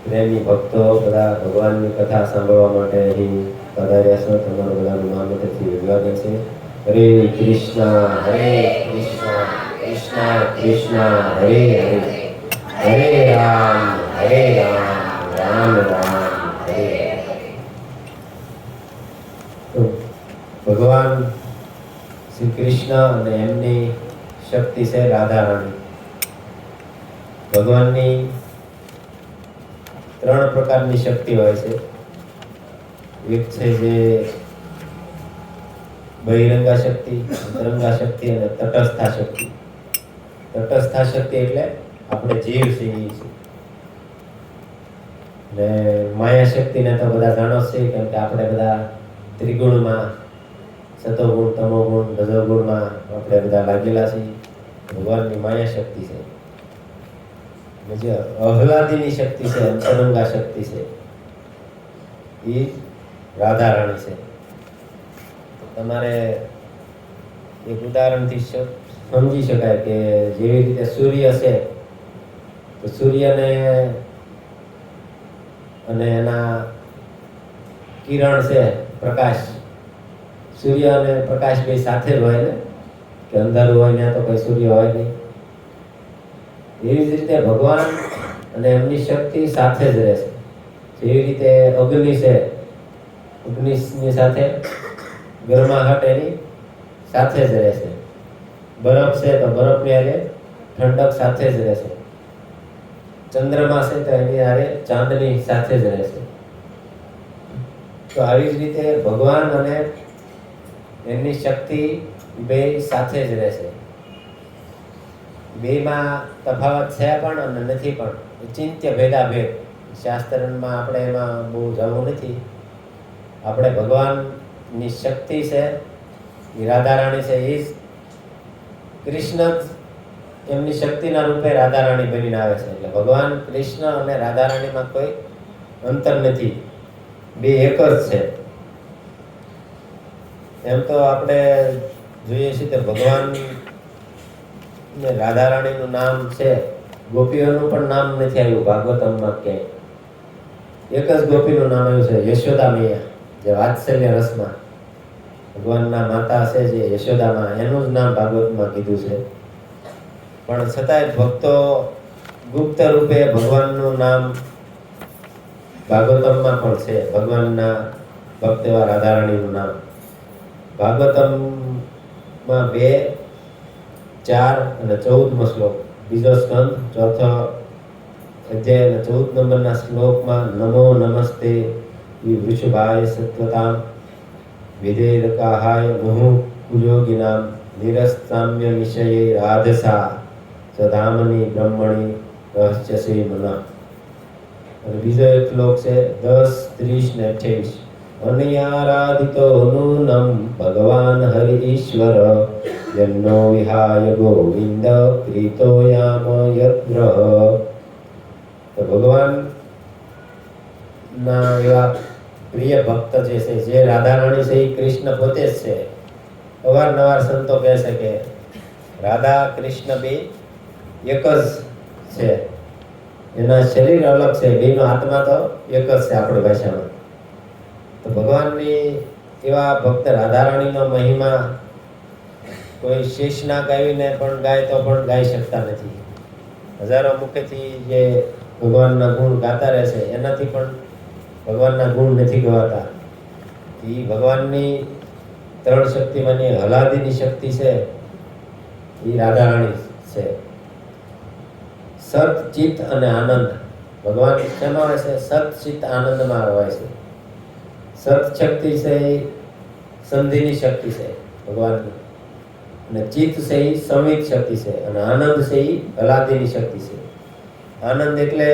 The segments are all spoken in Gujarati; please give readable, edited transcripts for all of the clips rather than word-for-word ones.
પ્રેમી ભક્તો બધા ભગવાનની કથા સાંભળવા માટે અહીં પધાર્યા છો. તમારું બધાનું માનવથી અભિવાદન છે. હરે કૃષ્ણ કૃષ્ણ કૃષ્ણ હરે હરે, હરે રામ રામ રામ હરે હરે. તો ભગવાન શ્રી કૃષ્ણ અને એમની શક્તિ છે રાધા રાણી. ભગવાનની ત્રણ પ્રકારની શક્તિ હોય છે. એક છે જે બહિરંગા શક્તિ, અંતરંગા શક્તિ અને તટસ્થા શક્તિ. તટસ્થા શક્તિ એટલે આપણે જીવ છીએ અને માયા શક્તિને તો બધા જાણો છે, કેમ કે આપણે બધા ત્રિગુણમાં, સતોગુણ, તમોગુણ, રજોગુણમાં આપણે બધા લાગેલા છીએ. ભગવાનની માયા શક્તિ છે. જે આહલાદીની શક્તિ છે, અંતરંગા શક્તિ છે, એ રાધા રાણી છે. તમારે એક ઉદાહરણથી સમજી શકાય કે જેવી રીતે સૂર્ય છે, તો સૂર્યને અને એના કિરણ છે, પ્રકાશ, સૂર્ય અને પ્રકાશ બે સાથે જ હોય ને, કે અંધારું હોય ત્યાં તો કઈ સૂર્ય હોય નહીં. એવી જ રીતે ભગવાન અને એમની શક્તિ સાથે જ રહેશે. જેવી રીતે અગ્નિ છે, અગ્નિની સાથે ગરમાહટ એની સાથે જ રહેશે. બરફ છે તો બરફની હારે ઠંડક સાથે જ રહેશે. ચંદ્રમા છે તો એની હારે ચાંદની સાથે જ રહેશે. તો આવી જ રીતે ભગવાન અને એમની શક્તિ બે સાથે જ રહેશે. બેમાં તફાવત છે પણ અને નથી પણ, ચિંત્ય ભેદાભેદ. શાસ્ત્રમાં આપણે એમાં બહુ જવું નથી. આપણે ભગવાનની શક્તિ છે, એ રાધા રાણી છે, એ જ કૃષ્ણ એમની શક્તિના રૂપે રાધા રાણી બનીને આવે છે. એટલે ભગવાન કૃષ્ણ અને રાધા રાણીમાં કોઈ અંતર નથી, બે એક જ છે. એમ તો આપણે જોઈએ છીએ કે ભગવાન રાધા રાણીનું નામ છે, ગોપીઓનું પણ નામ નથી આવ્યું ભાગવતમમાં ક્યાંય. એક જ ગોપીનું નામ આવ્યું છે, યશોદા મૈયા, જે વાત્સલ્ય રસમાં ભગવાનના માતા છે, જે યશોદામાં, એનું જ નામ ભાગવતમાં કીધું છે. પણ છતાંય ભક્તો ગુપ્ત રૂપે ભગવાનનું નામ ભાગવતમમાં પણ છે, ભગવાનના ભક્ત એવા રાધા રાણીનું નામ. ભાગવતમમાં 2, 4 અને 14મો શ્લોક, બીજો સ્કંદ, ચોથો અધ્યાય અને 14 નંબરના શ્લોકમાં નમો નમસ્તે વૃષભાય સત્વતામ વિધેયકાહાય મુહુ કુયોગિનામ નિરસ્તામ્ય નિશયે રાધસા સધામની બ્રહ્મણી રહસ્યસી મના. અને બીજો એક શ્લોક છે 10, 30 ને 28. અનયારાધિતો નૂનમ ભગવાન હરિ ઈશ્વર યન્નો વિહાય ગોવિંદ પ્રીતો યામ યત્ર. તો ભગવાન ના એવા પ્રિય ભક્ત જે છે, જે રાધા રાણી છે, એ કૃષ્ણ પોતે જ છે. અવારનવાર સંતો કહે છે કે રાધા કૃષ્ણ બે એક જ છે, એના શરીર અલગ છે, બેનો આત્મા તો એક જ છે આપણી ભાષામાં. તો ભગવાનની એવા ભક્ત રાધા રાણીનો મહિમા કોઈ શેષનાગ આવીને પણ ગાય તો પણ ગાઈ શકતા નથી. હજારો મુખેથી જે ભગવાનના ગુણ ગાતા રહે છે, એનાથી પણ ભગવાનના ગુણ નથી ગવાતા. એ ભગવાનની ત્રણ શક્તિમાંની હલાદીની શક્તિ છે, એ રાધા રાણી છે. સત, ચિત્ત અને આનંદ. ભગવાન શેમાં હોય છે? સત, ચિત્ત, આનંદમાં હોય છે. સત શક્તિ છે એ સંધિની શક્તિ છે ભગવાનની, અને ચિત્ત છે એ સંવિત શક્તિ છે, અને આનંદ છે એ હલાદીની શક્તિ છે. આનંદ એટલે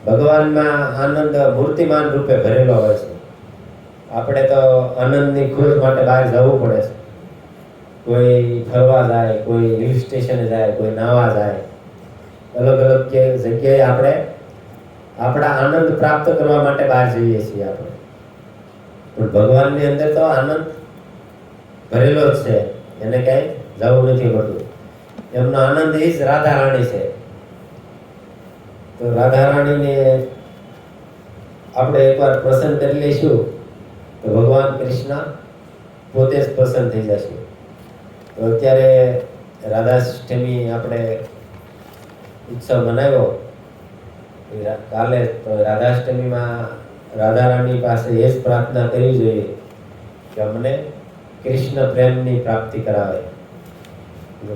ભગવાનમાં આનંદ મૂર્તિમાન રૂપે ભરેલો હોય છે. આપણે તો આનંદની ખોજ માટે બહાર જવું પડે છે. કોઈ ફરવા જાય, કોઈ હિલ સ્ટેશને જાય, કોઈ નાવા જાય, અલગ અલગ જગ્યાએ આપણે આપણા આનંદ પ્રાપ્ત કરવા માટે બહાર જઈએ છીએ આપણે. પણ ભગવાનની અંદર તો આનંદ ભરેલો જ છે, એને ક્યાંય જવું નથી પડતું. એમનો આનંદ એ જ રાધા રાણી છે. તો રાધા રાણીને આપણે એકવાર પ્રસન્ન કરી લઈશું તો ભગવાન કૃષ્ણ પોતે જ પ્રસન્ન થઈ જશે. તો અત્યારે રાધાષ્ટમી આપણે ઉત્સવ મનાવ્યો. કાલે તો રાધાષ્ટમીમાં રાધા રાણી પાસે એ જ પ્રાર્થના કરવી જોઈએ કે અમને કૃષ્ણ પ્રેમની પ્રાપ્તિ કરાવે.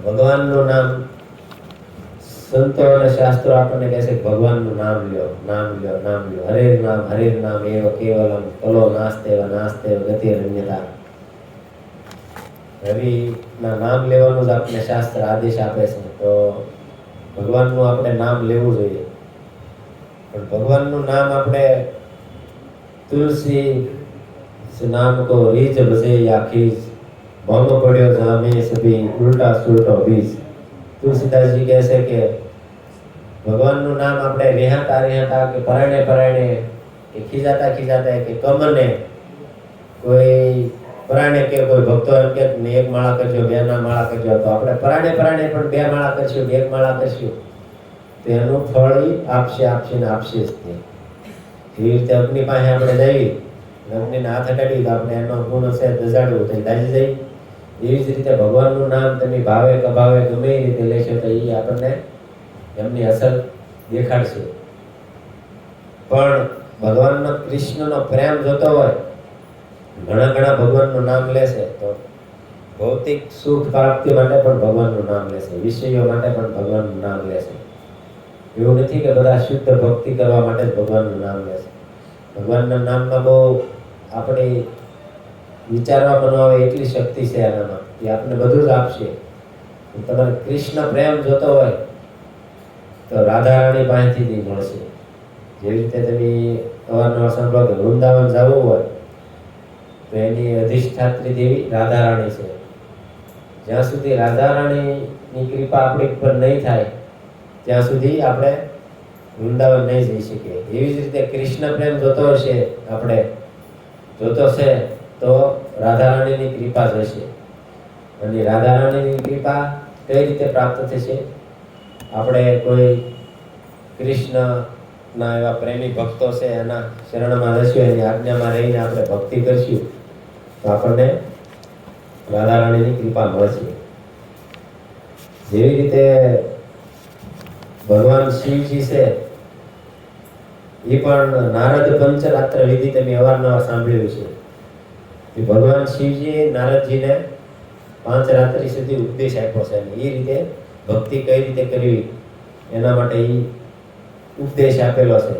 ભગવાનનું નામ, સંતો અને શાસ્ત્રો આપણને કહે છે કે ભગવાનનું નામ લ્યો, નામ લ્યો, નામ લ્યો. હરેર નામ એવ કેવલમ કલો નાસ્તેવ નાસ્તેવ ગતિરન્યતા. હરિના નામ લેવાનું જ આપણને શાસ્ત્ર આદેશ આપે છે. તો ભગવાનનું આપણે નામ લેવું જોઈએ. પણ ભગવાનનું નામ આપણે તુલસી નામ કો રીજ બસે આખી ભંગ પડ્યો જામે સભી ઉલ્ટા સુલટો બીજ. તુલસીદાસજી કહે છે કે ભગવાનનું નામ આપણે રેહાતા કે પરાણે કે ખીજાતા કે કમને કોઈ પરાણે કે કોઈ ભક્તો એમ કે એક માળા કરજો, બે ના માળા કરજો, તો આપણે પરાણે પણ બે માળા કરશું, એક માળા કરશું તો એનું ફળ આપશે ને આપશે જ તે. એવી રીતે અગ્નિ પાસે આપણે જઈએ, અગ્નિને હાથ હટાડી તો આપણે એનો ગુણ છે દજાડવું તો દાજી જાય. એવી જ રીતે ભગવાનનું નામ તમે ભાવે કભાવે ગમે એ રીતે લેશો તો એ આપણને એમની અસર દેખાડશે. પણ ભગવાનનો કૃષ્ણનો પ્રેમ જોતો હોય, ઘણા ભગવાનનું નામ લેશે તો ભૌતિક સુખ પ્રાપ્તિ માટે પણ ભગવાનનું નામ લેશે, વિષયો માટે પણ ભગવાનનું નામ લેશે. એવું નથી કે બધા શુદ્ધ ભક્તિ કરવા માટે જ ભગવાનનું નામ લેશે. ભગવાનના નામમાં બહુ આપણી વિચારવા બનાવે એટલી શક્તિ છે આનામાં કે આપણને બધું જ આપશે. તમારે કૃષ્ણ પ્રેમ જોતો હોય તો રાધા રાણી પાસેથી મળશે. જેવી રીતે તમે અવારનવાર સાંભળો કે વૃંદાવન જવું હોય તો એની અધિષ્ઠાત્રી દેવી રાધા રાણી છે. જ્યાં સુધી રાધા રાણીની કૃપા આપણી ઉપર નહીં થાય ત્યાં સુધી આપણે વૃંદાવન નહીં જઈ શકીએ. એવી જ રીતે કૃષ્ણ પ્રેમ જોતો હશે, આપણે જોતો છે તો રાધા રાણીની કૃપા થશે. અને રાધા રાણીની કૃપા કઈ રીતે પ્રાપ્ત થશે? આપણે કોઈ કૃષ્ણના એવા પ્રેમી ભક્તો છે એના શરણમાં જશું, એની આજ્ઞામાં રહીને આપણે ભક્તિ કરશું તો આપણને રાધા રાણીની કૃપા મળશે. જેવી રીતે ભગવાન શિવજી છે એ પણ નારદ પંચરાત્ર વિધિ તમે અવારનવાર સાંભળ્યું છે. ભગવાન શિવજી નારદજીને 5 રાત્રિ સુધી ઉપદેશ આપ્યો છે. એ રીતે ભક્તિ કઈ રીતે કરવી એના માટે એ ઉપદેશ આપેલો છે.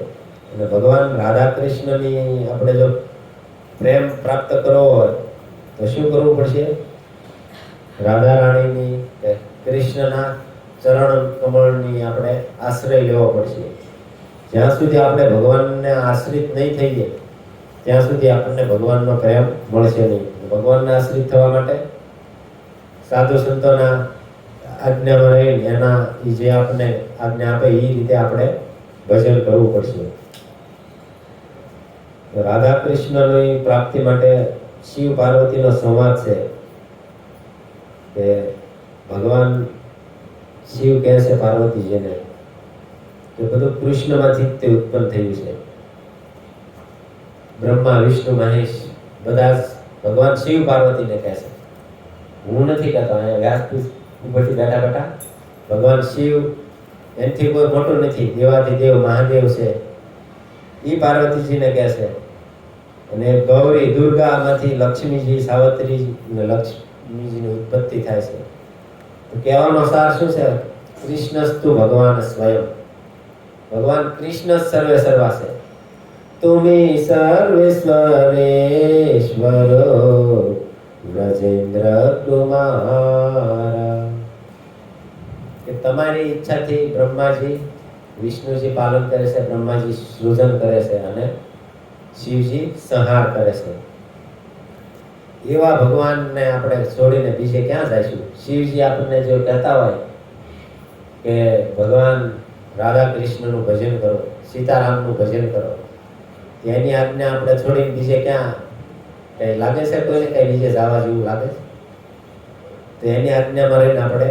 અને ભગવાન રાધા કૃષ્ણની આપણે જો પ્રેમ પ્રાપ્ત કરવો હોય તો શું કરવું પડશે? રાધા રાણીની કૃષ્ણના ચરણ કમળની આપણે આશ્રય લેવો પડશે. જ્યાં સુધી આપણે ભગવાનને આશ્રિત નહીં થઈએ ત્યાં સુધી આપણને ભગવાનનો પ્રેમ મળશે નહીં. ભગવાનને આશ્રિત થવા માટે સાધુ સંતોના આજ્ઞામાં રહીને એના જે આપણને આજ્ઞા આપે એ રીતે આપણે ભજન કરવું પડશે. રાધા કૃષ્ણની પ્રાપ્તિ માટે શિવ પાર્વતીનો સંવાદ છે કે ભગવાન શિવ કહે છે પાર્વતીજીને કે બધું કૃષ્ણમાંથી જ તે ઉત્પન્ન થયું છે. બ્રહ્મા વિષ્ણુ મહેશ બધા ભગવાન શિવ પાર્વતીને કહે છે. હું નથી કહેતો, અહીંયા વ્યાસપીઠ ઉપરથી બેઠા ભગવાન શિવ એનાથી કોઈ મોટું નથી, દેવાધિદેવ મહાદેવ છે. એ પાર્વતીજીને કહે છે. અને ગૌરી દુર્ગામાંથી લક્ષ્મીજી સાવત્રી અને લક્ષ્મીજીની ઉત્પત્તિ થાય છે. તો કહેવાનો સાર શું છે? કૃષ્ણસ્તુ ભગવાન સ્વયં. ભગવાન કૃષ્ણ સર્વે સર્વા છે. તુમી સર્વેશ્વરેશ્વરો વ્રજેન્દ્ર કુમાર. કે તમારી ઈચ્છાથી બ્રહ્માજી વિષ્ણુજી પાલન કરે છે, બ્રહ્માજી સૃજન કરે છે અને શિવજી સંહાર કરે છે. એવા ભગવાનને આપણે છોડીને બીજે ક્યાં જઈશું? શિવજી આપણને જો કહેતા હોય કે ભગવાન રાધા કૃષ્ણનું ભજન કરો, સીતારામનું ભજન કરો, એની આજ્ઞા આપણે છોડીને બીજે ક્યાં કઈ લાગે છે? કોઈને કઈ બીજે જવા જેવું લાગે છે? તો એની આજ્ઞામાં રહીને આપણે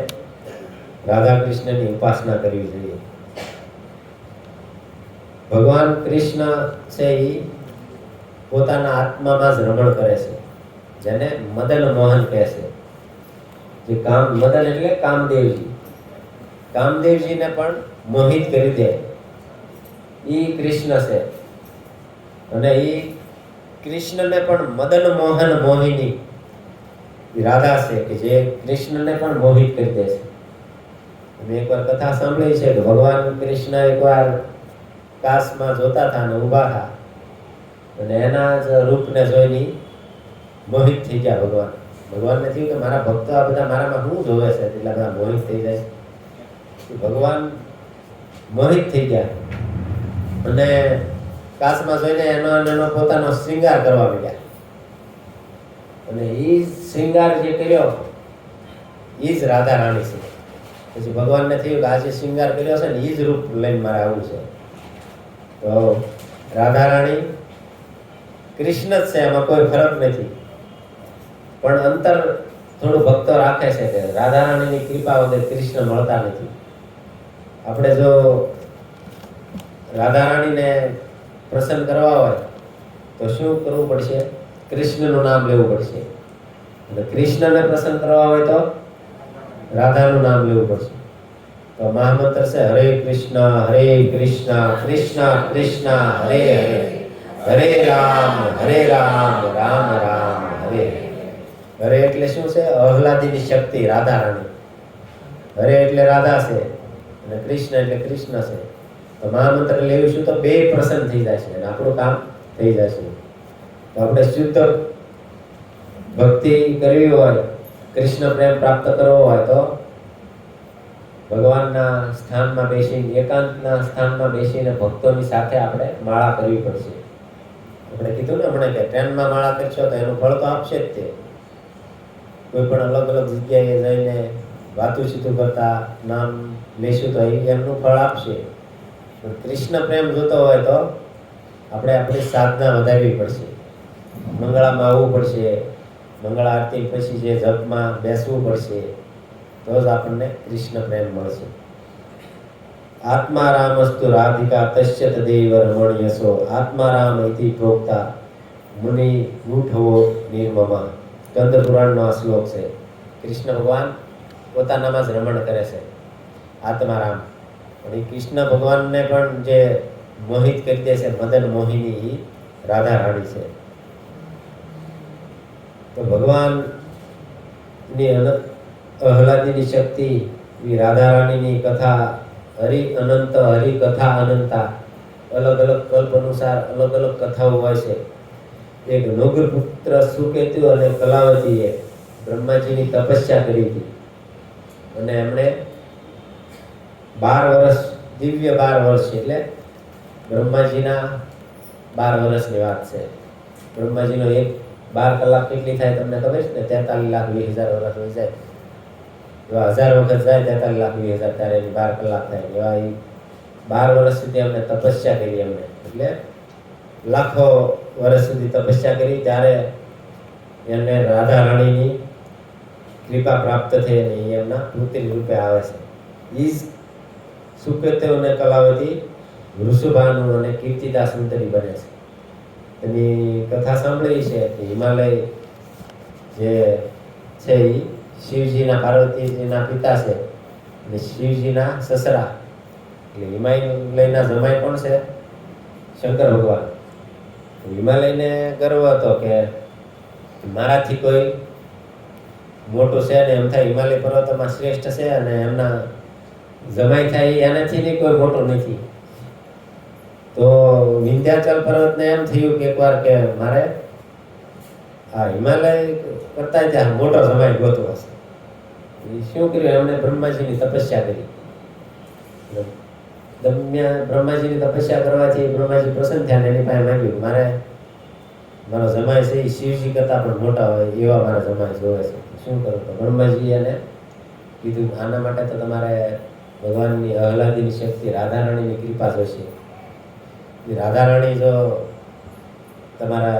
રાધા કૃષ્ણની ઉપાસના કરવી જોઈએ. ભગવાન કૃષ્ણ છે એ પોતાના આત્મામાં જ રમણ કરે છે, જેને મદન મોહન કહે છે. જે મદન એટલે કામદેવજી. કામદેવજીને પણ મોહિત કરી દે એ કૃષ્ણ છે. અને એ કૃષ્ણને પણ મદન મોહન મોહિની રાધા છે કે જે કૃષ્ણને પણ મોહિત કરી દે છે. મેં એકવાર કથા સાંભળી છે કે ભગવાન કૃષ્ણ એકવાર કાશમાં જોતા હતા અને ઊભા હતા અને એના જ રૂપને જોઈને મોહિત થઈ ગયા ભગવાન. ભગવાનને થયું કે મારા ભક્તો આ બધા મારામાં શું જોવે છે, એટલા બધા મોહિત થઈ જાય. ભગવાન મોહિત થઈ ગયા અને કાશમાં જોઈને એનો પોતાનો શૃંગાર કરવા માંડ્યા. અને એ શૃંગાર જે કર્યો એ જ રાધા રાણી છે. પછી ભગવાનને થયું કે આ જે શૃંગાર કર્યો છે ને એ જ રૂપ લઈને મારે આવવું છે. તો રાધા રાણી કૃષ્ણ જ છે, એમાં કોઈ ફરક નથી. પણ અંતર થોડું ભક્તો રાખે છે કે રાધા રાણીની કૃપા વગર કૃષ્ણ મળતા નથી. આપણે જો રાધા રાણીને પ્રસન્ન કરવા હોય તો શું કરવું પડશે? કૃષ્ણનું નામ લેવું પડશે. અને કૃષ્ણને પ્રસન્ન કરવા હોય તો રાધાનું નામ લેવું પડશે. તો મહામંત્ર છે હરે કૃષ્ણ કૃષ્ણ કૃષ્ણ હરે હરે રામ રામ રામ હરે. હરે એટલે શું છે? આહલાદીની શક્તિ રાધા રાણી. હરે એટલે રાધા છે અને કૃષ્ણ એટલે કૃષ્ણ છે. તો મહામંત્ર લેવીશું તો બે પ્રસન્ન થઈ જાય છે અને આપણું કામ થઈ જશે. તો આપણે શુદ્ધ ભક્તિ કરવી હોય, કૃષ્ણ પ્રેમ પ્રાપ્ત કરવો હોય તો ભગવાનના સ્થાનમાં બેસીને, એકાંતના સ્થાનમાં બેસીને ભક્તોની સાથે આપણે માળા કરવી પડશે. આપણે કીધું ને હમણાં કે ટ્રેનમાં માળા કરશો તો એનું ફળ તો આપશે જ તે. કોઈ પણ અલગ અલગ જગ્યાએ જઈને વાતું સીધું કરતા નામ લેશું તો એમનું ફળ આપશે. પણ કૃષ્ણ પ્રેમ જોતો હોય તો આપણે આપણી સાધના વધારવી પડશે. મંગળામાં આવવું પડશે, મંગળા આરતી પછી જે જપમાં બેસવું પડશે, તો જ આપણને કૃષ્ણ પ્રેમ મળશે. આત્મારામસ્તુ રાધિકા તસ્ય તદેવ રમણ્યસો આત્મારામ ઇતિ પ્રોક્તા મુનિ મૂઢવો નિર્મમા. સ્કંદ પુરાણનો આ શ્લોક છે. કૃષ્ણ ભગવાન પોતાનામાં જ રમણ કરે છે, આત્મારામ. પણ એ કૃષ્ણ ભગવાનને પણ જે મોહિત કરી દે છે, મદન મોહિની, રાધા રાણી છે. તો ભગવાનની આહલાદીની શક્તિ, રાધા રાણીની કથા, હરિ અનંત હરિ કથા અનંતા, અલગ અલગ કલ્પ અનુસાર અલગ અલગ કથાઓ હોય છે. એક નૃગપુત્ર સુકેતુ અને કલાવતીએ બ્રહ્માજીની તપસ્યા કરી હતી અને એમણે 12 વર્ષ, દિવ્ય 12 વર્ષ એટલે બ્રહ્માજીના 12 વર્ષની વાત છે. બ્રહ્માજીનો 12 કલાક કેટલી થાય તમને ખબર છે ને? 43,20,000 વર્ષ હોય જાય. એવા 1000 વખત જાય 43,20,000, ત્યારે એની 12 કલાક થાય. એવા એ 12 વર્ષ સુધી એમને તપસ્યા કરી. એમને એટલે લાખો વર્ષ સુધી તપસ્યા કરી, ત્યારે એમને રાધા રાણીની કૃપા પ્રાપ્ત થઈ અને એમના પુત્રી રૂપે આવે છે. એ જ સુકેતુ અને કલાવતી વૃષભાનુ અને કીર્તિદા સુંદરી બને છે. એની કથા સાંભળી છે કે હિમાલય જે છે એ શિવજીના, પાર્વતીજીના પિતા છે અને શિવજીના સસરા. એટલે હિમાલયના જમાઈ પણ છે શંકર ભગવાન. હિમાલયને ગર્વ હતો કે મારાથી કોઈ મોટું છે ને, એમ થાય હિમાલય પર્વતોમાં શ્રેષ્ઠ છે અને એમના જમાઈ થાય એનાથી નહીં કોઈ મોટું નથી. તો વિંધ્યાચલ પર્વતને એમ થયું કે એકવાર કે મારે આ હિમાલય કરતા ત્યાં મોટો જમાઈ ગોતવો હશે. એ શું કર્યું? એમણે બ્રહ્માજીની તપસ્યા કરી. બ્રહ્માજીની તપસ્યા કરવાથી બ્રહ્માજી પ્રસન્ન થયા. એની પાસે માંગ્યું, મારે મારો જમાઈ છે એ શિવજી કરતા પણ મોટા હોય એવા મારા જમાઈ જોવે છે. શું કરું? તો બ્રહ્માજી એને કીધું, આના માટે તો તમારે ભગવાનની આહલાદીની શક્તિ, રાધા રાણીની કૃપા જોઈશે. રાધા રાણી જો તમારા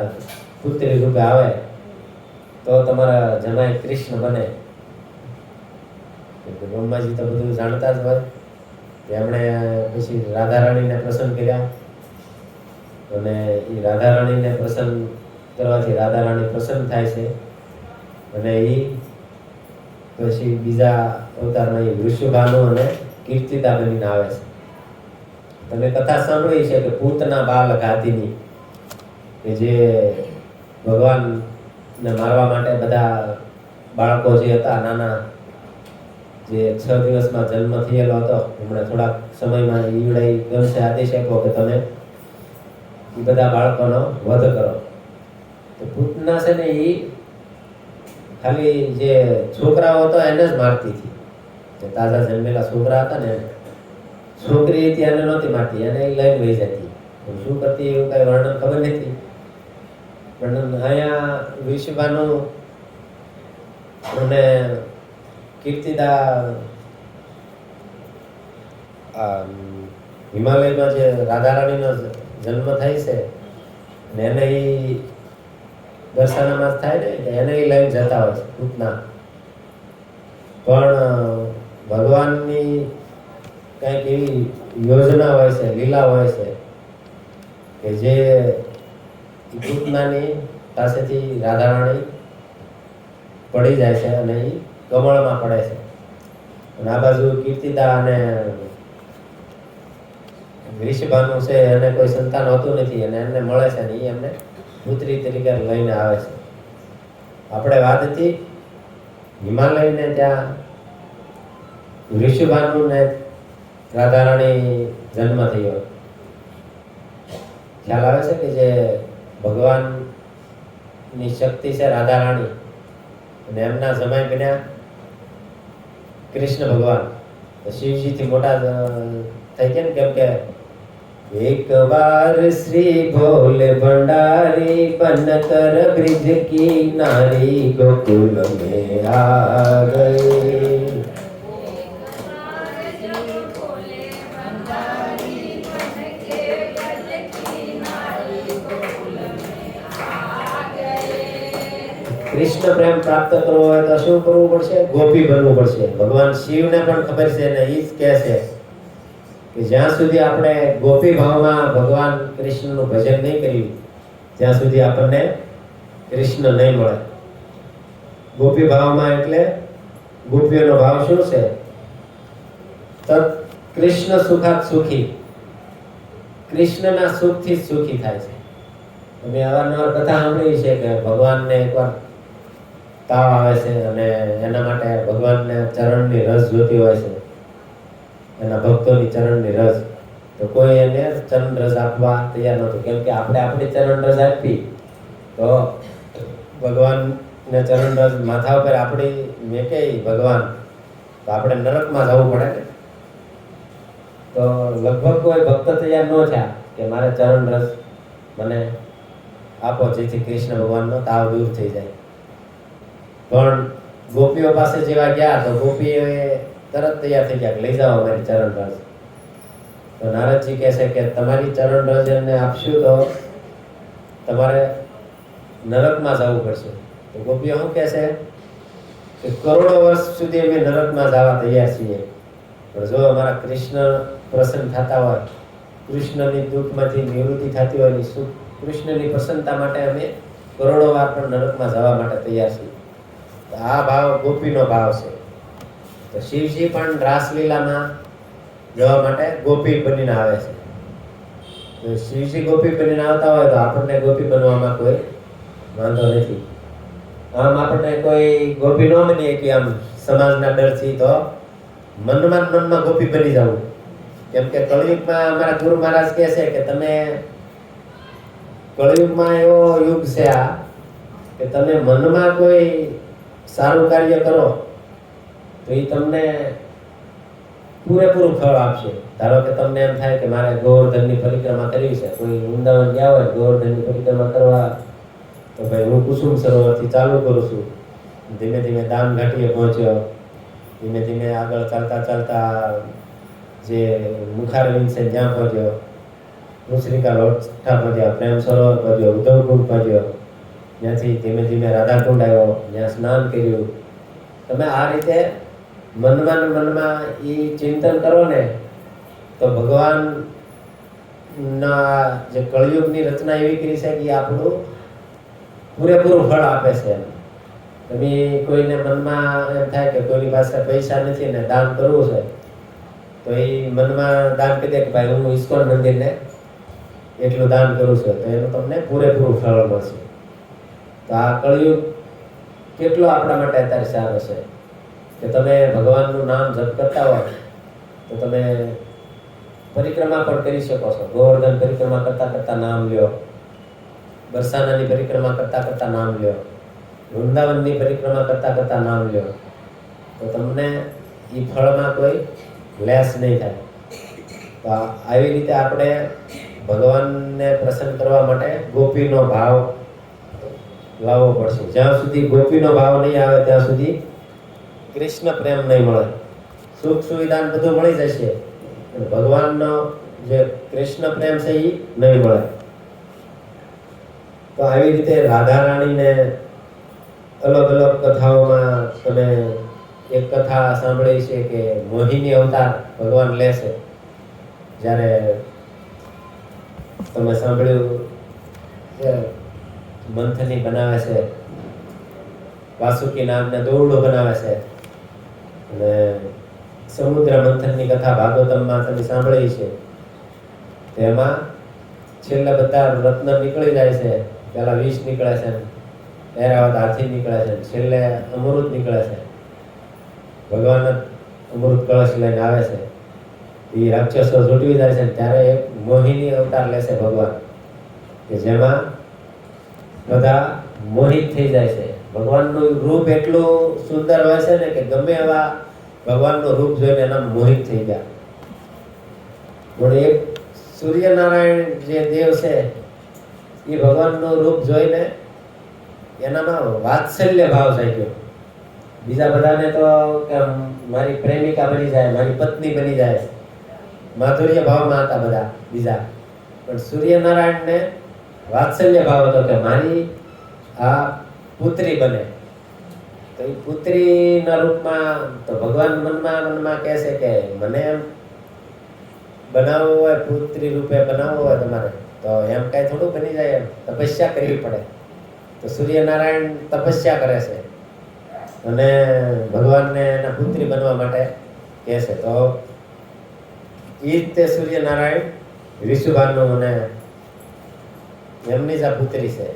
પુત્રી રૂપે આવે તો તમારા જમાઈ કૃષ્ણ બને. બ્રહ્માજી તો બધું જાણતા જ હોય. એમણે પછી રાધા રાણીને પ્રસન્ન કર્યા અને એ રાધા રાણીને પ્રસન્ન કરવાથી રાધા રાણી પ્રસન્ન થાય છે. અને એ પછી બીજા અવતારમાં એ વૃષભાનુ અને કીર્તિદા બનીને આવે છે. તમે કથા સાંભળી છે કે પૂતના બાલ ઘાતીની, કે જે ભગવાનને મારવા માટે બધા બાળકો જે હતા નાના, જે 6 દિવસમાં જન્મ થયેલો હતો, હમણાં થોડાક સમયમાં ઈવડાઈ ગમશે આદેશ આપ્યો કે તમે એ બધા બાળકોનો વધ કરો. તો પૂતના છે ને એ ખાલી જે છોકરાઓ હતો એને જ મારતી હતી. જે તાજા જન્મેલા છોકરા હતા ને, છોકરી હતી એને નહોતી મારતી, એને લઈને વહી જતી. શું કરતી એવું કઈ વર્ણન ખબર નથી. પણ અહીંયા વિશ્વભાનુ અને કીર્તિદા હિમાલયમાં જે રાધા રાણીનો જન્મ થાય છે અને એને એ દર્શનામાં થાય ને, એને એ લઈને જતા હોય છે પૂતના. પણ ભગવાનની કંઈક એવી યોજના હોય છે, લીલા હોય છે કે જે પૂતનાની પાસેથી રાધા રાણી પડી જાય છે અને એ કમળમાં પડે છે. અને આ બાજુ કીર્તિદા અને વૃષભાનુ છે, એને કોઈ સંતાન હોતું નથી અને એમને મળે છે ને એ એમને પુત્રી તરીકે લઈને આવે છે. આપણે વાત હતી હિમાલયને ત્યાં વૃષભાનુને રાધા રાણી જન્મ થયો. ખ્યાલ આવે છે કે જે ભગવાનની શક્તિ છે રાધા રાણી, અને એમના જમાઈ બન્યા કૃષ્ણ ભગવાન. તો શિવજીથી મોટા થઈ ગયા ને, કેમ કે એક બાર શ્રી ભોલે ભંડારી બન કર બ્રિજ કી નારી ગોकुल में आ गई. કૃષ્ણ પ્રેમ પ્રાપ્ત કરવો હોય તો શું કરવું પડશે? ગોપી બનવું પડશે. ભગવાન શિવને પણ ખબર છે ને એ જ કહે છે કે જ્યાં સુધી આપણે ગોપી ભાવમાં ભગવાન કૃષ્ણનું ભજન નહીં કર્યું ત્યાં સુધી આપણને કૃષ્ણ નહીં મળે. ગોપી ભાવમાં એટલે ગોપીઓનો ભાવ શું છે? તત કૃષ્ણ સુખાત સુખી, કૃષ્ણના સુખથી જ સુખી થાય છે. અમે અવારનવાર કથા સાંભળી છે કે ભગવાનને એકવાર તાવ આવે છે અને એના માટે ભગવાનને ચરણની રસ જોતી હોય છે, એના ભક્તોની ચરણની રસ. તો કોઈ એને ચરણ રસ આપવા તૈયાર નહોતું, કેમ કે આપણે આપણી ચરણ રસ આપી તો ભગવાનને ચરણ રસ માથા ઉપર આપણી મેકે ભગવાન, તો આપણે નરકમાં જવું પડે ને. તો લગભગ કોઈ ભક્ત તૈયાર ન થયા કે મારે ચરણ રસ મને આપો જેથી કૃષ્ણ ભગવાનનો તાવ દૂર થઈ જાય. પણ ગોપીઓ પાસે જેવા ગયા તો ગોપીઓએ તરત તૈયાર થઈ ગયા કે લઈ જાઓ અમારી ચરણ રસ. તો નારદજી કહે છે કે તમારી ચરણ રસ એમને આપશું તો તમારે નરકમાં જવું પડશે. તો ગોપીઓ શું કહે છે કે કરોડો વર્ષ સુધી અમે નરકમાં જવા તૈયાર છીએ, પણ જો અમારા કૃષ્ણ પ્રસન્ન થતા હોય, કૃષ્ણની દુઃખમાંથી નિવૃત્તિ થતી હોય, કૃષ્ણની પ્રસન્નતા માટે અમે કરોડો વાર પણ નરકમાં જવા માટે તૈયાર છીએ. આ ભાવ ગોપીનો ભાવ છે. તો શિવજી પણ રાસલીલામાં જવા માટે ગોપી બનીને આવે છે. તો શિવજી ગોપી બનીને આવતા હોય તો આપણને ગોપી બનવામાં કોઈ વાંધો નથી. આમ આપણને કોઈ ગોપી ન બનીએ કે આમ સમાજના ડરથી, તો મનમાં ગોપી બની જવું. કેમ કે કળયુગમાં અમારા ગુરુ મહારાજ કહે છે કે તમે કળયુગમાં એવો યુગ છે આ કે તમે મનમાં કોઈ સારું કાર્ય કરો તો એ તમને પૂરેપૂરું ફળ આપશે. ધારો કે તમને એમ થાય કે મારે ગોવર્ધનની પરિક્રમા કરવી છે, કોઈ વૃંદાવન ગયા હોય ગોવર્ધનની પરિક્રમા કરવા, તો ભાઈ હું કુસુમ સરોવરથી ચાલુ કરું છું, ધીમે ધીમે દામ ઘાટીએ પહોંચ્યો, ધીમે ધીમે આગળ ચાલતા ચાલતા જે મુખારવિંદ છે ત્યાં પહોંચ્યો, મુશ્રિકા લોઠા પહોંચ્યા, પ્રેમ સરોવર પહોંચ્યો, ઉદ્ધવકુંડ પહોંચ્યો, ત્યાંથી ધીમે ધીમે રાધાકુંડ આવ્યો, ત્યાં સ્નાન કર્યું. તમે આ રીતે મનમાં એ ચિંતન કરો ને તો ભગવાન ના જે કળિયુગની રચના એવી કરી છે કે આપણું પૂરેપૂરું ફળ આપે છે. તમે કોઈને મનમાં એમ થાય કે કોઈની પાસે પૈસા નથી ને દાન કરવું છે, તો એ મનમાં દાન કરી દે કે ભાઈ હું ઇસ્કોન મંદિરને એટલું દાન કરું છું, તો એનું તમને પૂરેપૂરું ફળ મળશે. તો આ કળિયુગ કેટલો આપણા માટે અત્યારે સારો છે કે તમે ભગવાનનું નામ જપ કરતા હોય તો તમે પરિક્રમા પણ કરી શકો છો. ગોવર્ધન પરિક્રમા કરતા કરતા નામ લ્યો, બરસાનાની પરિક્રમા કરતા કરતા નામ લ્યો, વૃંદાવનની પરિક્રમા કરતા કરતા નામ લ્યો, તો તમને એ ફળમાં કોઈ લેસ નહીં થાય. તો આવી રીતે આપણે ભગવાનને પ્રસન્ન કરવા માટે ગોપીનો ભાવ લાવવો પડશે. જ્યાં સુધી ગોપીનો ભાવ નહીં આવે ત્યાં સુધી કૃષ્ણ પ્રેમ નહીં મળે. સુખ સુવિધા બધું મળી જશે, ભગવાનનો જે કૃષ્ણ પ્રેમ છે એ નહીં મળે. તો આવી રીતે રાધા રાણીને અલગ અલગ કથાઓમાં તમે એક કથા સાંભળી છે કે મોહિની અવતાર ભગવાન લે છે. જ્યારે તમે સાંભળ્યું કે મંથની બનાવે છે, વાસુકી નામને દોરડું બનાવે છે, અને સમુદ્ર મંથનની કથા ભાગવતમમાં તમે સાંભળી છે. તેમાં છેલ્લે બધા રત્ન નીકળી જાય છે. પહેલા વિષ નીકળે છે, એરાવત હાથી નીકળે છે, છેલ્લે અમૃત નીકળે છે. ભગવાન અમૃત કળશ લઈને આવે છે, એ રાક્ષસો છૂટવી જાય છે. ત્યારે એક મોહિની અવતાર લેશે ભગવાન, કે જેમાં બધા મોહિત થઈ જાય છે. ભગવાનનું રૂપ એટલું સુંદર હોય છે ને કે ગમે એવા ભગવાનનું રૂપ જોઈને એના મોહિત થઈ ગયા. પણ એક સૂર્યનારાયણ જે દેવ છે એ ભગવાનનું રૂપ જોઈને એનામાં વાત્સલ્ય ભાવ થઈ ગયો. બીજા બધાને તો કે મારી પ્રેમિકા બની જાય, મારી પત્ની બની જાય, માધુર્ય ભાવમાં હતા બધા બીજા. પણ સૂર્યનારાયણને વાત્સલ્ય ભાવ હતો કે મારી આ પુત્રી બને. તો એ પુત્રીના રૂપમાં તો ભગવાન મનમાં કહે છે કે મને એમ બનાવવું હોય, પુત્રી રૂપે બનાવવું હોય તમારે, તો એમ કાંઈ થોડું બની જાય, એમ તપસ્યા કરવી પડે. તો સૂર્યનારાયણ તપસ્યા કરે છે અને ભગવાનને એના પુત્રી બનવા માટે કહે છે. તો એ જ તે સૂર્યનારાયણ વિશુભાનું અને એમની જ આ પુત્રી છે.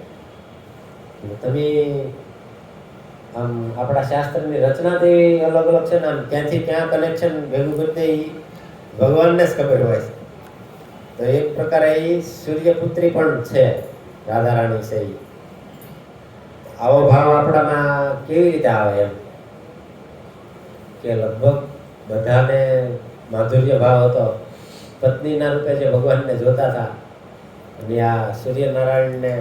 તમે આમ આપણા શાસ્ત્રની રચનાથી અલગ અલગ છે ને, આમ ક્યાંથી ક્યાં કનેક્શન ભેગું કરી દે ભગવાનને જ ખબર હોય છે. તો એક પ્રકારે એ સૂર્યપુત્રી પણ છે, રાધા રાણી છે. આવો ભાવ આપણામાં કેવી રીતે આવે એમ કે લગભગ બધાને માધુર્ય ભાવ હતો. પત્નીના રૂપે જે ભગવાનને જોતા હતા, અને આ સૂર્યનારાયણને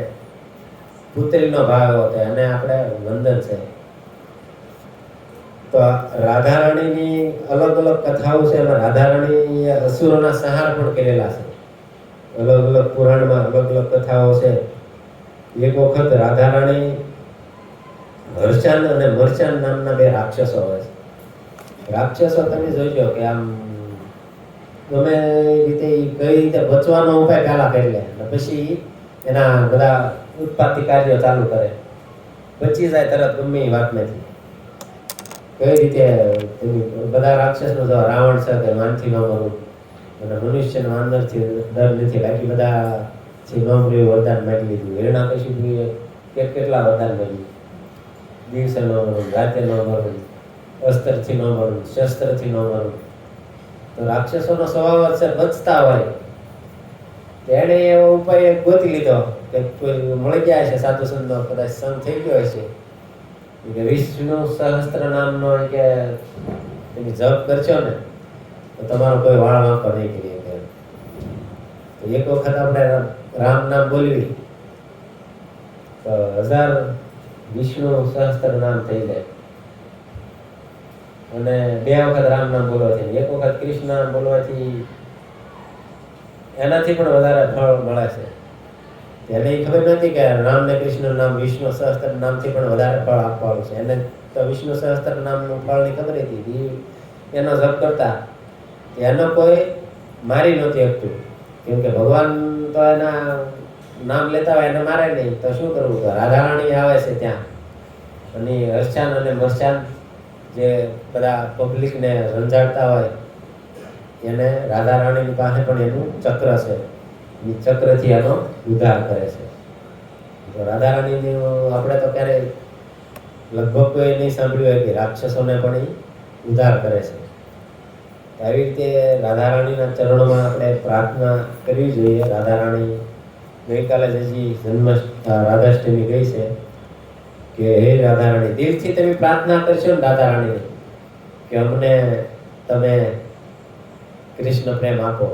પુત્રીનો ભાવ હતો, એને આપણે વંદન છે. તો રાધા રાણીની અલગ અલગ કથાઓ છે. એમાં રાધા રાણી અસુરોના સંહાર પણ કરેલા છે. અલગ અલગ પુરાણમાં અલગ અલગ કથાઓ છે. એક વખત રાધા રાણી હર્ષાન અને મર્ચાન નામના બે રાક્ષસો હોય છે. રાક્ષસો તમે જોઈજો કે આમ ગમે રીતે કઈ રીતે બચવાનો ઉપાય પહેલા કરી લે, પછી એના બધા ઉત્પાદિ કાર્યો ચાલુ કરે, બચી જાય તરત ગમે એ વાત નથી. કઈ રીતે બધા રાક્ષસનો જો રાવણ છે કે માનથી ન મરવું, અને મનુષ્યનો વાનરથી ડર નથી, બાકી બધા થી ન મર્યું વરદાન માંગી લીધું. હિરણ્યકશિપુએ કેટલા વરદાન માંગ્યું, દિવસે ન મરવું, રાતે ન મરવું, અસ્ત્રથી ન મરવું, શસ્ત્રથી ન મરવું. તો રાક્ષસોનો સ્વભાવ છે બચતા હોય. એણે એવો ઉપાય ગોતી લીધો કે કોઈ મળી ગયા છે સાધુ સંતો, કદાચ સંત થઈ ગયો હશે, કે વિષ્ણુ સહસ્ત્ર નામનો કે તમે જપ કરશો ને તો તમારો કોઈ વાળ વાંકો નહીં કરી શકે. તો એક વખત આપણે રામ નામ બોલવી તો 1000 વિષ્ણુ સહસ્ત્ર નામ થઈ જાય. અને 2 વખત રામ નામ બોલવાથી, 1 વખત કૃષ્ણ નામ બોલવાથી એનાથી પણ વધારે ફળ મળે છે. એને ખબર નથી કે રામ ને કૃષ્ણ નામ વિષ્ણુ સહસ્ત્ર નામથી પણ વધારે ફળ આપવાનું છે. એને તો વિષ્ણુ સહસ્ત્ર નામનું ફળની ખબર હતી, એનો જપ કરતા એનો કોઈ મારી નહોતી શકતું. કેમ કે ભગવાન તો એના નામ લેતા હોય એને મારે નહીં તો શું કરવું? તો રાધારાણી આવે છે ત્યાં અને હર્ષાન અને મરચાન જે બધા પબ્લિકને રંજાડતા હોય એને રાધારાણીની પાસે પણ એનું ચક્ર છે, એ ચક્રથી એનો ઉદ્ધાર કરે છે. તો રાધારાણીની આપણે તો ક્યારેય લગભગ કોઈ નહીં સાંભળ્યું હોય કે રાક્ષસોને પણ એ ઉદ્ધાર કરે છે. આવી રીતે રાધારાણીના ચરણોમાં આપણે પ્રાર્થના કરવી જોઈએ. રાધારાણી ગઈકાલે જ હજી રાધાષ્ટમી ગઈ છે કે હે રાધારાણી, દિલથી તમે પ્રાર્થના કરશો ને રાધારાણીને કે અમને તમે કૃષ્ણ પ્રેમ આપો,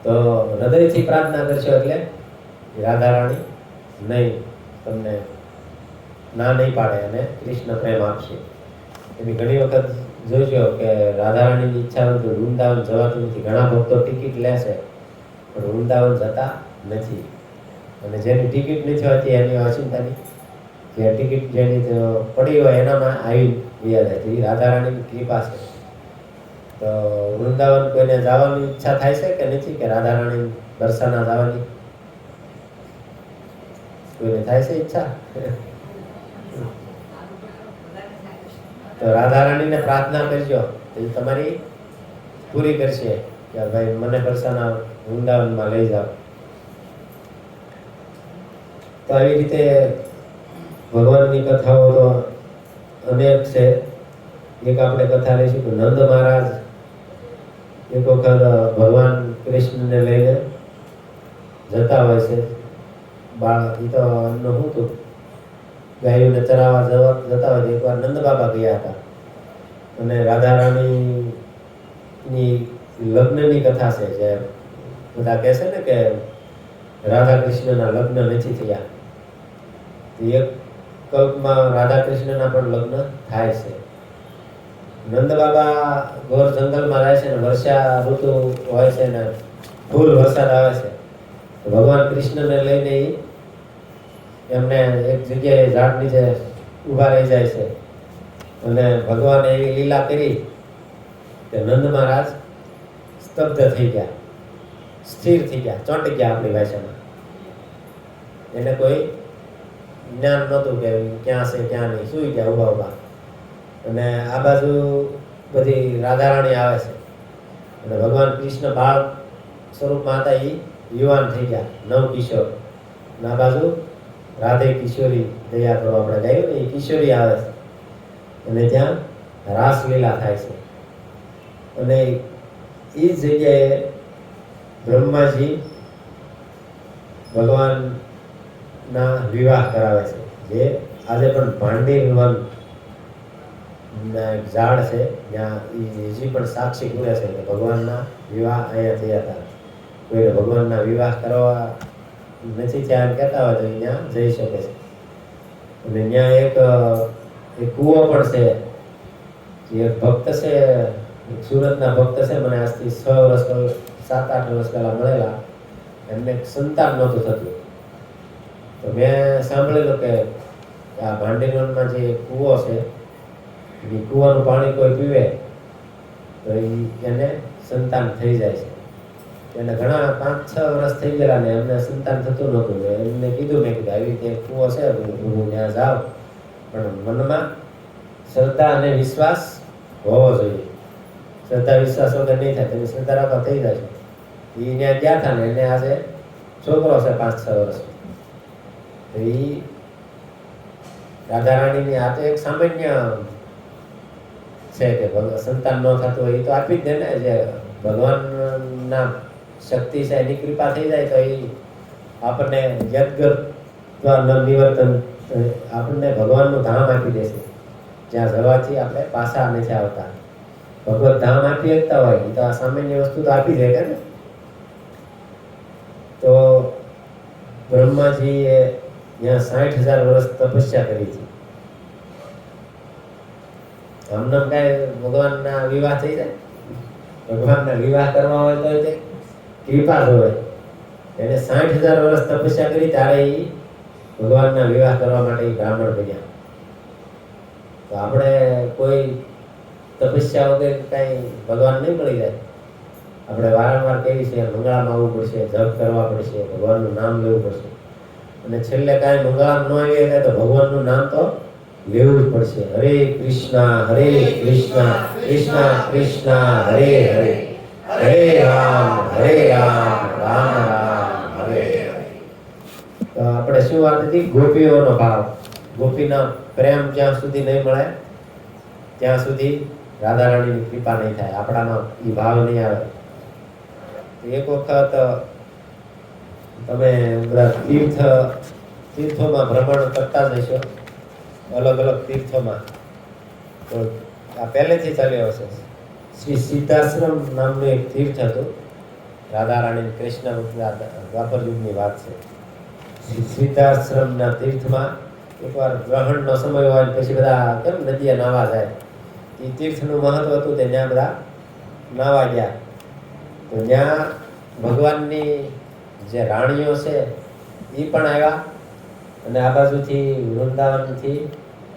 તો હૃદયથી પ્રાર્થના કરશો એટલે રાધારાણી નહીં તમને ના નહીં પાડે અને કૃષ્ણ પ્રેમ આપશે. એની ઘણી વખત જોજો કે રાધારાણીની ઈચ્છા હોય તો વૃંદાવન જવાતું નથી. ઘણા ભક્તો ટિકિટ લે છે પણ વૃંદાવન જતા નથી, અને જેની ટિકિટ નથી હોતી એની અચિંતાની જે ટિકિટ જેની પડી હોય એનામાં આવી ગયા જાય. એ રાધારાણીની કૃપા છે. તો વૃંદાવન કોઈને જવાની ઈચ્છા થાય છે કે નથી, કે રાધારાણી દર્શના જવાની કોઈને થાય છે ઈચ્છા? તો રાધારાણીને પ્રાર્થના કરજો, એ તમારી પૂરી કરશે કે ભાઈ મને બરસાના વૃંદાવનમાં લઈ જાઓ. તો આવી રીતે ભગવાનની કથાઓ તો અનેક છે. એક આપણે કથા લઈશું કે નંદ મહારાજ એક વખત ભગવાન કૃષ્ણને લઈને જતા હોય છે. બાળક એ તો શું હતું, ગાયોને ચરાવવા જતા હોય. એકવાર નંદ બાબા ગયા હતા અને રાધારાણીની લગ્નની કથા છે. જે બધા કહે છે ને કે રાધા કૃષ્ણના લગ્ન નથી થયા, એક કલ્પમાં રાધા કૃષ્ણના પણ લગ્ન થાય છે. નંદ બાબા ઘોર જંગલમાં રહે છે ને વર્ષા ઋતુ હોય છે ને ફૂલ વરસાદ આવે છે. તો ભગવાન કૃષ્ણને લઈને એમને એક જગ્યાએ ઝાડ નીચે ઊભા રહી જાય છે અને ભગવાને એવી લીલા કરી કે નંદ મહારાજ સ્તબ્ધ થઈ ગયા, સ્થિર થઈ ગયા, ચોંટી ગયા. આપણી ભાષામાં એને કોઈ જ્ઞાન નહોતું કે ક્યાં છે ક્યાં નહીં, સૂઈ ગયા ઊભા ઊભા. અને આ બાજુ બધી રાધારાણી આવે છે અને ભગવાન કૃષ્ણ બાળ સ્વરૂપમાં હતા, એ યુવાન થઈ ગયા, નવ કિશોર. અને આ બાજુ રાધે કિશોરી, દયા કરો આપણે ગાયું ને, એ કિશોરી આવે છે અને ત્યાં રાસલીલા થાય છે. અને એ જ જગ્યાએ બ્રહ્માજી ભગવાનના વિવાહ કરાવે છે. જે આજે પણ ભાંડીર વન ઝાડ છે ત્યાં હજી પણ સાક્ષી પૂરે છે કે ભગવાનના વિવાહ અહીંયા થયા હતા. કોઈને ભગવાનના વિવાહ કરવા નથી ત્યાં કહેતા હોય તો ત્યાં જઈ શકે છે. અને ત્યાં એક કૂવો પણ છે. જે એક ભક્ત છે, સુરતના ભક્ત છે, મને આજથી 6 વર્ષ 7-8 વર્ષ પહેલા મળેલા. એમને સંતાન નહોતું થતું. તો મેં સાંભળેલું કે આ ભાંડીવનમાં જે કૂવો છે એ કૂવાનું પાણી કોઈ પીવે તો એને સંતાન થઈ જાય છે. એને ઘણા 5-6 વર્ષ થઈ ગયેલા ને એમને સંતાન થતું નહોતું. એમને કીધું, મેં કીધું આવી રીતે કૂવો છે, હું ત્યાં જાઉં પણ મનમાં શ્રદ્ધા અને વિશ્વાસ હોવો જોઈએ. શ્રદ્ધા વિશ્વાસ વગર નહીં થાય. તમે શ્રદ્ધા રાખવા થઈ જાય છે. એ ત્યાં ગયા હતા ને એને આજે છોકરો છે 5-6 વર્ષ. તો એ રાધારાણીની આ તો એક સામાન્ય છે કે સંતાન ન થતું હોય એ તો આપી જ દે ને. જે ભગવાનના શક્તિ છે એની કૃપા થઈ જાય તો એ આપણને યદગત નિવર્તન આપણને ભગવાનનું ધામ આપી દેશે, જ્યાં જવાથી આપણે પાછા નથી આવતા. ભગવત ધામ આપી શકતા હોય એ તો આ સામાન્ય વસ્તુ તો આપી દે કે ને. તો બ્રહ્માજીએ ત્યાં 60,000 વર્ષ તપસ્યા કરી છે. આમને કાંઈ ભગવાનના વિવાહ થઈ જાય? ભગવાનના વિવાહ કરવા હોય તો તે કૃપા જ હોય. એને 60,000 વર્ષ તપસ્યા કરી ત્યારે એ ભગવાનના વિવાહ કરવા માટે બ્રાહ્મણ બન્યા. તો આપણે કોઈ તપસ્યા વગર કાંઈ ભગવાન નહીં મળી જાય. આપણે વારંવાર કહીએ છીએ મંગળામાં આવવું પડશે, જપ કરવા પડશે, ભગવાનનું નામ લેવું પડશે, અને છેલ્લે કાંઈ મંગળામાં ન આવીએ તો ભગવાનનું નામ તો લેવું જ પડશે. હરે કૃષ્ણ કૃષ્ણ કૃષ્ણ હરે હરે, હરે રામ રામ રામ હરે હરે. તો આપણે શું વાત હતી? ગોપીઓનો ભાવ, ગોપીના પ્રેમ જ્યાં સુધી નહીં મળે ત્યાં સુધી રાધા રાણીની કૃપા નહીં થાય, આપણામાં એ ભાવ નહીં આવે. એક વખત તમે બધા તીર્થોમાં ભ્રમણ કરતા જશો, અલગ અલગ તીર્થોમાં, તો આ પહેલેથી ચાલ્યો હશે. શ્રી સિદ્ધાશ્રમ નામનું એક તીર્થ હતું, રાધા રાણી કૃષ્ણ દ્વાપર યુગની વાત છે. સિદ્ધાશ્રમના તીર્થમાં એકવાર ગ્રહણનો સમય હોય પછી બધા કેમ નદીએ નાવા જાય, એ તીર્થનું મહત્વ હતું તે ત્યાં બધા નાવા ગયા. તો ત્યાં ભગવાનની જે રાણીઓ છે એ પણ આવ્યા, અને આ બાજુથી વૃંદાવનથી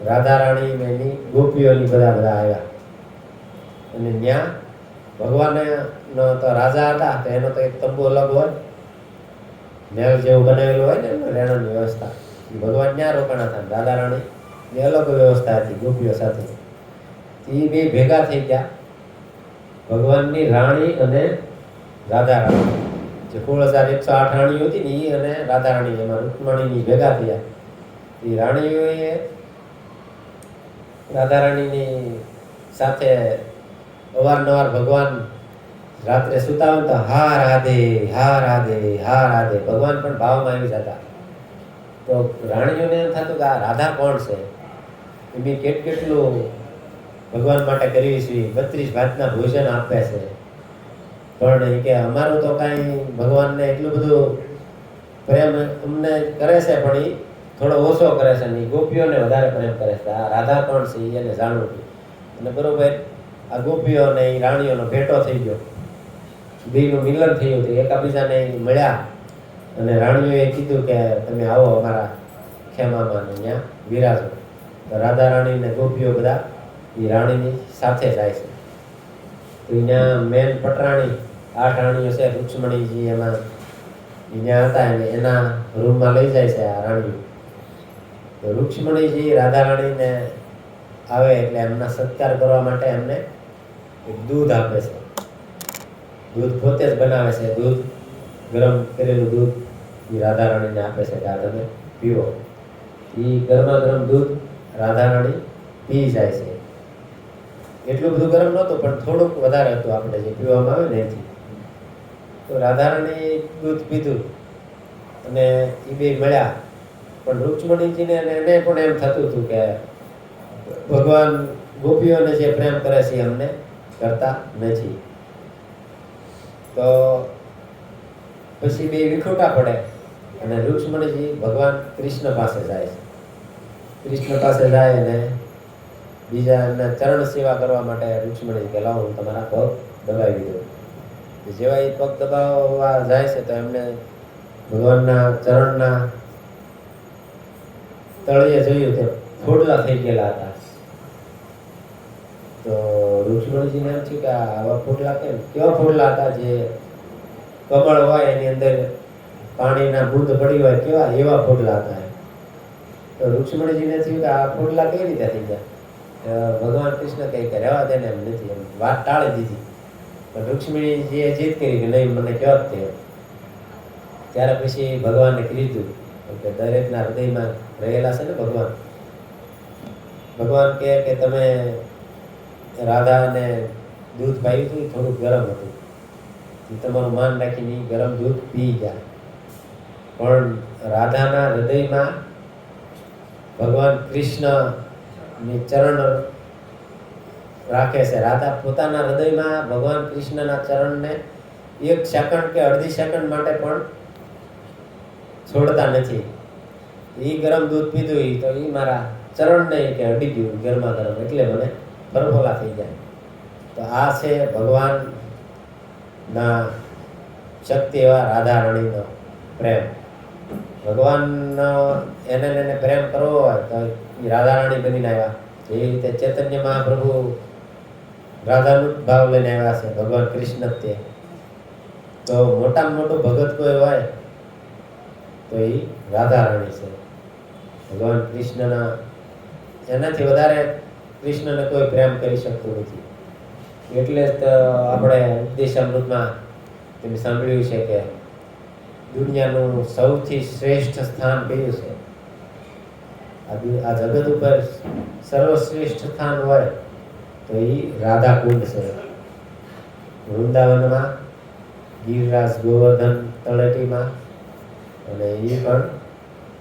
રાધા રાણી ને એની ગોપીઓની બધા આવ્યા. અને ત્યાં ભગવાનનો તો રાજા હતા, તો એનો તો એક તંબુ અલગ હોય, મહેલ જેવું બનાવેલું હોય ને રહેણાની વ્યવસ્થા, એ ભગવાન ત્યાં રોકાણા હતા. રાધા રાણી એ અલગ વ્યવસ્થા હતી ગોપીઓ સાથે. એ બે ભેગા થઈ ગયા, ભગવાનની રાણી અને રાધા રાણી, જે 16,108 રાણીઓ હતી ને એ અને રાધા રાણી, એમાં રૂકમણીની ભેગા થયા. એ રાણીઓએ રાધા રાણીની સાથે અવારનવાર ભગવાન રાત્રે સુતા હોય તો હા રાધે હા રાધે હા રાધે, ભગવાન પણ ભાવમાં આવી જતા. તો રાણીઓને એમ થતું કે આ રાધા કોણ છે, એ કેટલું ભગવાન માટે કરવી છે, 32 ભાતના ભોજન આપે છે, પણ કે અમારું તો કાંઈ ભગવાનને એટલું બધું પ્રેમ અમને કરે છે, પણ એ થોડો ઓછો કરે છે, ને ગોપીઓને વધારે પ્રેમ કરે છે. આ રાધા કોણ છે એને જાણવું. અને બરોબર આ ગોપીઓ અને એ રાણીઓનો ભેટો થઈ ગયો, બેયનું મિલન થયું હતું, એકાબીજાને મળ્યા, અને રાણીઓએ કીધું કે તમે આવો અમારા ખેમામાં ને ત્યાં બિરાજો. તો રાધા રાણી ને ગોપીઓ બધા એ રાણીની સાથે જાય છે. તો અહીંયા મેન પટરાણી 8 રાણીઓ છે, રૂક્ષ્મણીજી એમાં ત્યાં હતા, અને એના રૂમમાં લઈ જાય છે આ રાણીઓ. તો રૂક્ષ્મણીજી રાધા રાણીને આવે એટલે એમના સત્કાર કરવા માટે એમને એક દૂધ આપે છે. દૂધ પોતે જ બનાવે છે, દૂધ ગરમ કરેલું દૂધ એ રાધા રાણીને આપે છે કે આ તમે પીવો. એ ગરમા ગરમ દૂધ રાધા રાણી પી જાય છે. એટલું બધું ગરમ નહોતું, પણ થોડુંક વધારે હતું આપણે જે પીવામાં આવે ને એથી. તો રાધા રાણી દૂધ પીધું અને એ બે મળ્યા, પણ રૂક્ષ્મણીજીને એને પણ એમ થતું હતું કે ભગવાન ગોપીઓને જે પ્રેમ કરે છે અમને કરતા નથી. તો પછી બે વિખૂટા પડે, અને રૂક્ષ્મણીજી ભગવાન કૃષ્ણ પાસે જાય છે. કૃષ્ણ પાસે જાય અને બીજા એમના ચરણ સેવા કરવા માટે રૂક્ષ્મણીજી કે લાવો હું તમારા પગ દબાવી દઉં. જેવા એ પગ દબાવવા જાય છે તો એમને ભગવાનના ચરણના તળિયે જોયું તો ફોડલા થઈ ગયેલા હતા. તો રૂક્ષ્મણીજીને એમ થયું કે આવા ફોડલા કેવા ફોડલા હતા, જે કમળ હોય એની અંદર પાણીના બૂંદ પડી હોય કેવા એવા ફોડલા હતા. તો રૂક્ષ્મણીજીને થયું કે આ ફોડલા કેવી રીતે થઈ ગયા. ભગવાન કૃષ્ણ કહે કે રહેવા દે ને, એમ નથી, એમ વાત ટાળી દીધી. પણ રૂક્ષ્મણીજીએ જીદ કરી કે નહીં મને કયો જ તે. ત્યારે પછી ભગવાનને કીધું કે દરેકના હૃદયમાં રહેલા છે ને ભગવાન. ભગવાન કહે કે તમે રાધાને દૂધ પાયું હતું, થોડુંક ગરમ હતું, તમારું માન રાખીને ગરમ દૂધ પી ગયા. પણ રાધાના હૃદયમાં ભગવાન કૃષ્ણની ચરણ રાખે છે. રાધા પોતાના હૃદયમાં ભગવાન કૃષ્ણના ચરણને 1 સેકન્ડ કે અડધી સેકન્ડ માટે પણ છોડતા નથી. એ ગરમ દૂધ પીધું તો એ મારા ચરણ નહીં કે અડી ગયું ગરમા ગરમ, એટલે મને ફરફોલા થઈ જાય. તો આ છે ભગવાનના શક્તિ એવા રાધા રાણીનો પ્રેમ. ભગવાનનો એને પ્રેમ કરવો હોય તો એ રાધા રાણી બનીને આવ્યા. એવી રીતે ચૈતન્ય મહાપ્રભુ રાધાનું ભાવ લઈને આવ્યા છે, ભગવાન કૃષ્ણ તે. તો મોટામાં મોટું ભગત કોઈ હોય તો એ રાધા રાણી છે. ભગવાન કૃષ્ણના એનાથી વધારે કૃષ્ણને કોઈ પ્રેમ કરી શકતું નથી. એટલે જ આપણે ઉપદેશામૃતમાં તમે સાંભળ્યું છે કે દુનિયાનું સૌથી શ્રેષ્ઠ સ્થાન કયું છે? આ જગત ઉપર સર્વશ્રેષ્ઠ સ્થાન હોય તો એ રાધા કુંડ છે. વૃંદાવનમાં ગિરિરાજ ગોવર્ધન તળેટીમાં, અને એ પણ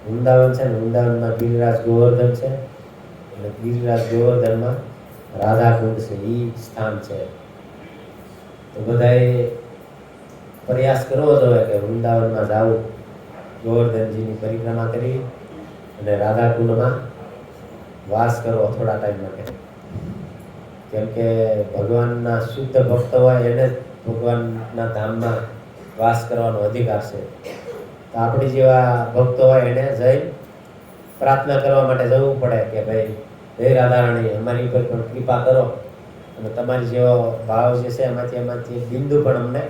વૃંદાવન છે ને વૃંદાવનમાં ગિરિરાજ ગોવર્ધન છે, અને ગિરિરાજ ગોવર્ધનમાં રાધા કુંડ છે. એ સ્થાન છે. તો બધાએ પ્રયાસ કરવો જોઈએ કે વૃંદાવનમાં જવું, ગોવર્ધનજીની પરિક્રમા કરી અને રાધા કુંડમાં વાસ કરવો થોડા ટાઈમ માટે. કેમ કે ભગવાનના શુદ્ધ ભક્ત હોય એને જ ભગવાનના ધામમાં વાસ કરવાનો અધિકાર છે. તો આપણી જેવા ભક્તો હોય એને જઈ પ્રાર્થના કરવા માટે જવું પડે કે ભાઈ હે રાધા રાણી, અમારી ઉપર પણ કૃપા કરો અને તમારી જેવો ભાવ જે છે એમાંથી બિંદુ પણ અમને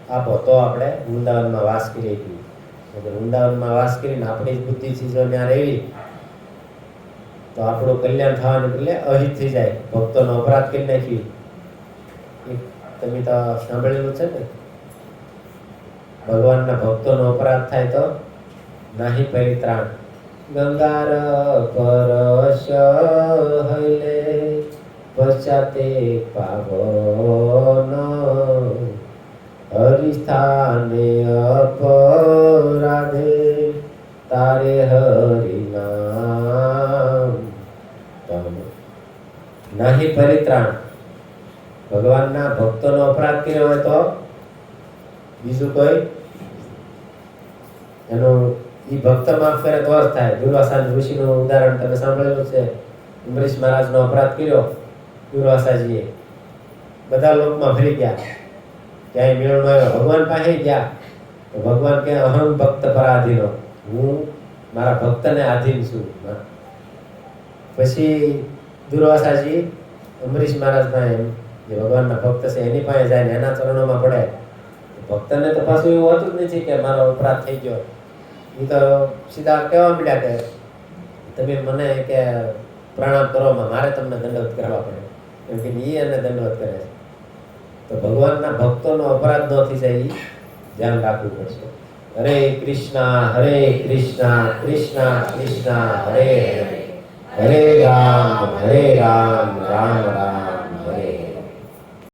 આપો, તો આપણે વૃંદાવનમાં વાસ કરીએ છીએ. વૃંદાવનમાં વાસ કરીને આપણી જ બુદ્ધિથી જો ત્યાં રહેવી તો આપણું કલ્યાણ થવાનું એટલે અહિત થઈ જાય. ભક્તોનો અપરાધ કરી નાખી. તમે તો સાંભળેલું છે ને, ભગવાનના ભક્તોનો અપરાધ થાય તો નાહી પરિત્રાણ. ગંગાર પરશ હૈલે પશ્ચાતે પાવન, હરિસ્થાને અપરાધે તારે હરિનામ. નાહી પરિત્રાણ. ભગવાનના ભક્તોનો અપરાધ કર્યો હોય તો બીજું કોઈ એનો ઈ ભક્ત માફ કરે તો જ થાય. દુર્વાસા ઋષિનું ઉદાહરણ તમે સાંભળેલું છે. અમરીશ મહારાજનો અપરાધ કર્યો દુર્વાસાજીએ, બધા લોકમાં ફરી ગયા, ક્યાંય મેળ ન આવ્યો. ભગવાન પાસે ગયા તો ભગવાન કે અહમ ભક્ત પરાધીનો, હું મારા ભક્તને આધીન છું. પછી દુર્વાસાજી અમરીશ મહારાજ પાસે, જે ભગવાનના ભક્ત છે એની પાસે જાય ને એના ચરણોમાં પડે. ભક્તને તો પાછું એવું હોતું જ નથી કે મારો અપરાધ થઈ ગયો. એ તો સીધા કહેવા માંડ્યા કે તમે મને કે પ્રણામ કરો, મારે તમને દંડવત કરવા પડે, કેમ કે એ એને દંડવત કરે છે. તો ભગવાનના ભક્તોનો અપરાધ ન થઈ જાય એ ધ્યાન રાખવું પડશે. હરે કૃષ્ણ કૃષ્ણ કૃષ્ણ હરે હરે, હરે રામ રામ રામ.